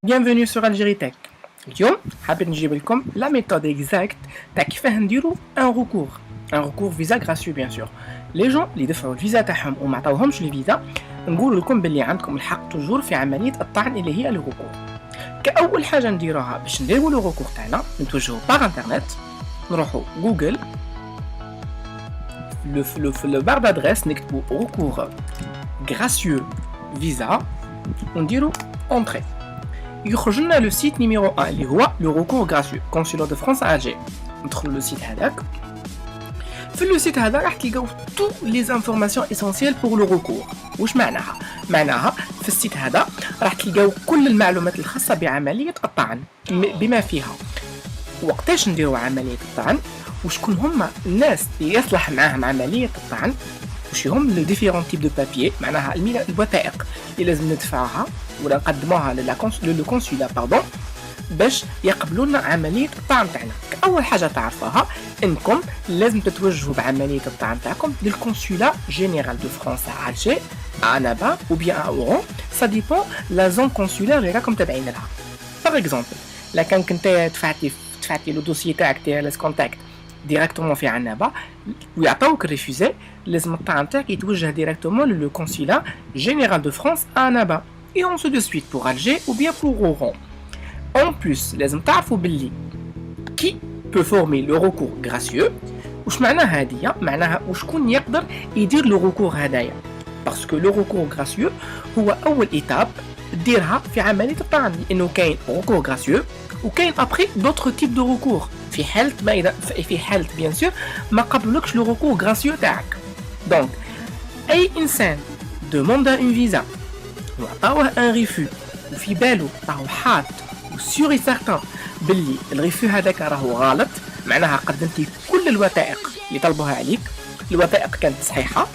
Bienvenue sur Algérie Tech. اليوم حابين نجيب لكم la méthode exacte تاع كيفاه نديرو un recours visa gratuit bien sûr. Les gens اللي دفعوا الفيزا تاعهم وما عطاوهمش الفيزا نقول لكم باللي عندكم الحق توجور في عملية الطعن اللي هي لو recours. كأول حاجة نديروها باش نديرو لو recours تاعنا نتوجهو باغ انترنت نروحو جوجل في لو بار d'adresse نكتبو recours gracieux visa ونديرو entrée. يخرج لنا لو سيت نيميرو 1 اللي هو لو ريكور غراتوي كونسولار دو فرانس ا الجي. ندخلوا لو سيت هذاك. في لو سيت هذا راح تلقاو تو لي زانفورماسيون اسونسيال بور لو ريكور. واش معناها في السيت هذا راح تلقاو كل المعلومات الخاصه بعمليه الطعن بما فيها وقتاش نديروا عمليه الطعن وشكون هما الناس اللي يصلح معاهم عمليه الطعن وش هم لو ديفيرون تيب دو بابيي معناها الوثائق اللي لازم ندفعوها ولا نقدموها لو كونسولا باش يقبلوا لنا عمليه الطعن تاعنا. اول حاجه تعرفوها انكم لازم تتوجهوا بعمليه الطعن تاعكم للكونسولا جينيرال دو فرانس ا الجي انابا او بيان ا اورون سا ديبون لا زون كونسولار اللي راكم تابعين لها. باغ اكزومبل لا كان كنت دفعتي لو دوسيي تاعك تي ال اس كونتاكت ديريكتومون في عنابه ويعطوك ريفوزي لازم الطعن تاعك يتوجه ديريكتومون لو كونسولا جينيرال دو فرانس ا عنابه et on se de suite pour Alger ou bien pour Oran. En plus, لازم تعرفوا باللي qui peut former le recours gracieux وش معناها هادية معناها وشكون يقدر يدير لو recours هدايا باسكو لو recours gracieux هو أول إيتاب ديرها في عملية الطعن لأنه كاين recours gracieux وكاين après d'autres types de recours في حالة ما إذا في حالة bien sûr ما قبلوكش لو recours gracieux تاعك. donc أي إنسان demande une visa وعطاوه ان ريفو وفي بالو راهو حاط وسيوري سارتان باللي الريفو هذاك راهو غلط معناها قدمتي كل الوثائق اللي طلبوها عليك الوثائق كانت صحيحه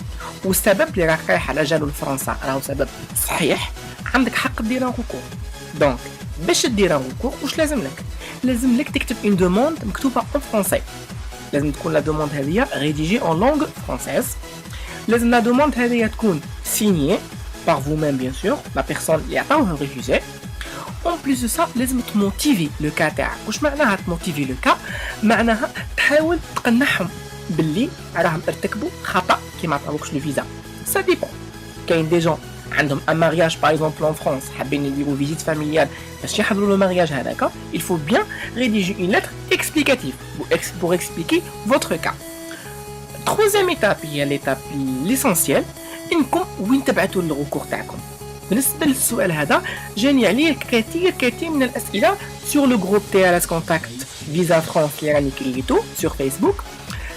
والسبب اللي راك رايح على جالو لفرنسا راهو سبب صحيح عندك حق دير ان ريكور. دونك باش دير ان ريكور واش لازم لك تكتب اون دوموند مكتوبه ان فرونسي. لازم تكون لا دوموند هذه ريديجي اون لونغ فرونسيز. لازم لا دوموند هذه تكون سينيي par vous-même bien sûr, la personne qui a refusé. En plus de ça, لازم تموتيفي لو كا تاعك. واش معناها تموتيفي لو كا؟ معناها تحاول تقنعهم باللي راهم ارتكبوا خطأ كي ما عطاوكش لو فيزا. Ça dépend. كاين دي جون عندهم ان مارياج باغ اكزومبل ان فرانس حابين يديروا فيزيت فاميليال باش يحضروا لو مارياج هذاك. Il faut bien rédiger une lettre explicative pour expliquer votre cas. Troisième étape هي l'étape l'essentielle انكم وين تبعتوا الريكور تاعكم. بالنسبه للسؤال هذا جاني عليه كثير من الاسئله سور لو جروب تي ال اس كونتاكت فيزا فرانس اللي راني كريتو سور فيسبوك.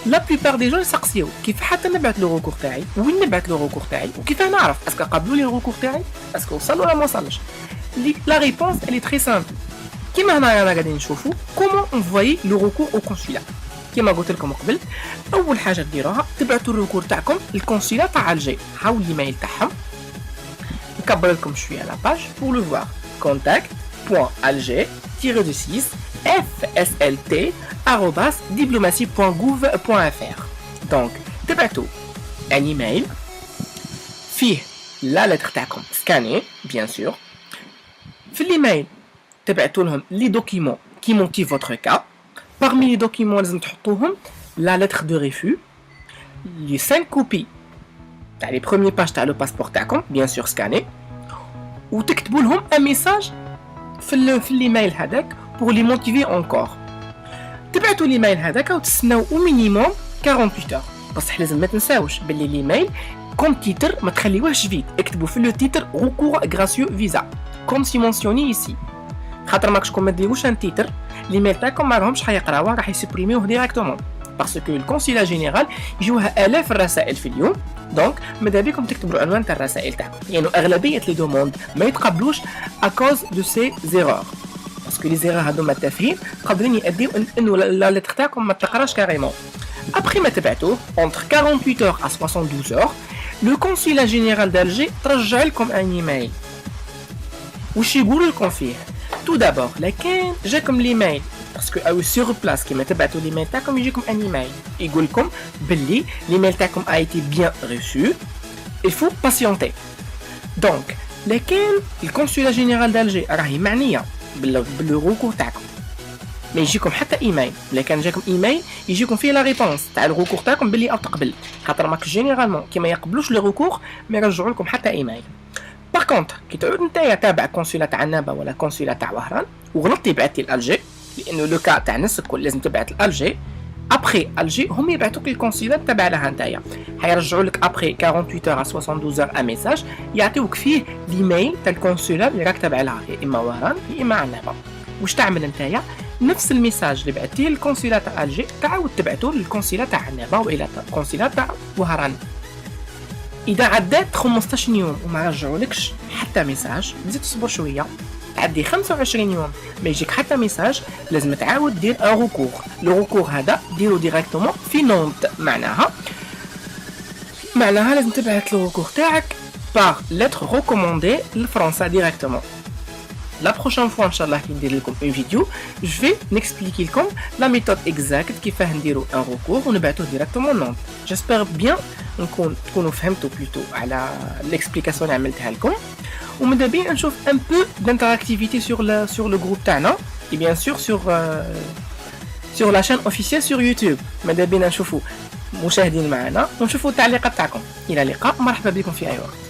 لا بليبار دي جون يسقسيو كيف حتى نبعث لو ريكور تاعي وين نبعث لو ريكور تاعي وكيف نعرف اسكو قبلوا لي الريكور تاعي اسكو وصل ولا ما وصلش. لا ريبونس الي تري سامبل كيما هنا رانا قاعدين نشوفوا كومون انفويي لو ريكور او كونسولا. كما قلت لكم قبل اول حاجه ديروها تبعتوا الريكور تاعكم للكونسولا تاع الجي. هاو الايميل تاعهم نكبر لكم شويه لا باج pour le voir contact.alger-6fslt@diplomatie.gouv.fr. donc تبعتوا ان ايميل فيه لا لتر تاعكم سكاني بيان سور. في الايميل تبعتوا لهم لي دوكيمون كي موتيف votre cas. Parmi les documents لازم تحطوهم la lettre de refus, les 5 copies تاع les premiers pages تاع le passeport تاعكم bien sûr scanné وتكتبوا لهم un message في الايميل هذاك pour les motiver encore. تبعتوا الايميل هذاك وتستناو au minimum 48 heures. بصح لازم ما تنساوش باللي الايميل كوم تيتر ما تخليوهش فيد اكتبوا في لو تيتر recours gracieux visa comme si mentionné ici خاطر ماكشكم ما ديروش ان تيتر ليميل تاعكم ما راهمش حيقراوها راح يسبريميوه ديريكتومون باسكو الكونسولا جينيرال يجوها الاف الرسائل في اليوم. دونك ماذا بكم تكتبوا العنوان تاع الرسائل تاعكم يعني اغلبيه لي دوموند ما يتقبلوش اكوز دو سي زيرور باسكو لي زيرور هذوما تافهين قادرين يؤديو انه لا لتر تاعكم ما تقراش كاريمون. ابري ما تبعتوه entre 48 heures à 72 heures لو كونسولا جينيرال d'Alger ترجع لكم ان ايميل. واش يقولوا لكم فيه؟ tout d'abord لكن جاكم ليميل باسكو او سور بلاص كيما تبعتوا ليميل تاعكم يجيكم ان ايميل يقول لكم باللي ليميل تاعكم a été bien reçu il faut patienter. Donc, لكن الكونسولا جينيرال دالجي راهي معنيه بالروكور تاعكم. ما يجيكم حتى ايميل، الا كان جاكم ايميل يجيكم فيه لا ريبونس تاع الروكور تاعكم باللي تقبل، خاطر ماك جينيرالمون كي ما يقبلوش لي روكور ما يرجعوا لكم حتى ايميل. باغ كونطخ كي تعود نتايا تابع كونسولا تاع عنابه ولا كونسولا تاع وهران وغلطتي بعتي لالجي، لانه لو كا تاع نفس الكل لازم تبعت لالجي، ابخي الجي هم يبعثوك الكونسولات تبع لها نتايا، حيرجعوا لك ابخي 48 اور 72 اور ان ميساج يعطيوك فيه الايميل تاع الكونسولا اللي راك تابع لها، يا اما وهران يا اما عنابه. واش تعمل نتايا؟ نفس الميساج اللي بعثتيه للكونسولا تاع الجي تعاود تبعثوه للكونسولا تاع عنابه والى الكونسولا تاع وهران. اذا عدات 15 يوم وما رجعولكش حتى ميساج، تزيد تصبر شويه، تعدي 25 يوم ما يجيك حتى ميساج، لازم تعاود دير ان روكور. لو روكور هذا ديرو ديريكتومون في نونت، معناها لازم تبعث لو روكور تاعك باغ لتر ريكوموندي لفرنسا ديريكتومون. La prochaine fois ان شاء الله كي ندير لكم اون فيديو جو في نكسبليكي لكم لا ميثود اكزاكت كيفاه نديرو ان روكور ونبعثوه ديريكتومون نونت. جيسبر بيان تكونوا فهمتوا بلوتو على ليكسبليكاسيون اللي عملتها لكم، وماذا بينا نشوف ان بو دانتراكتيفيتي sur le groupe تاعنا et bien sûr sur la chaîne officielle sur YouTube. ماذا بينا نشوفوا مشاهدين معنا ونشوفوا التعليقات تاعكم. الى اللقاء، مرحبا بكم في اي وقت.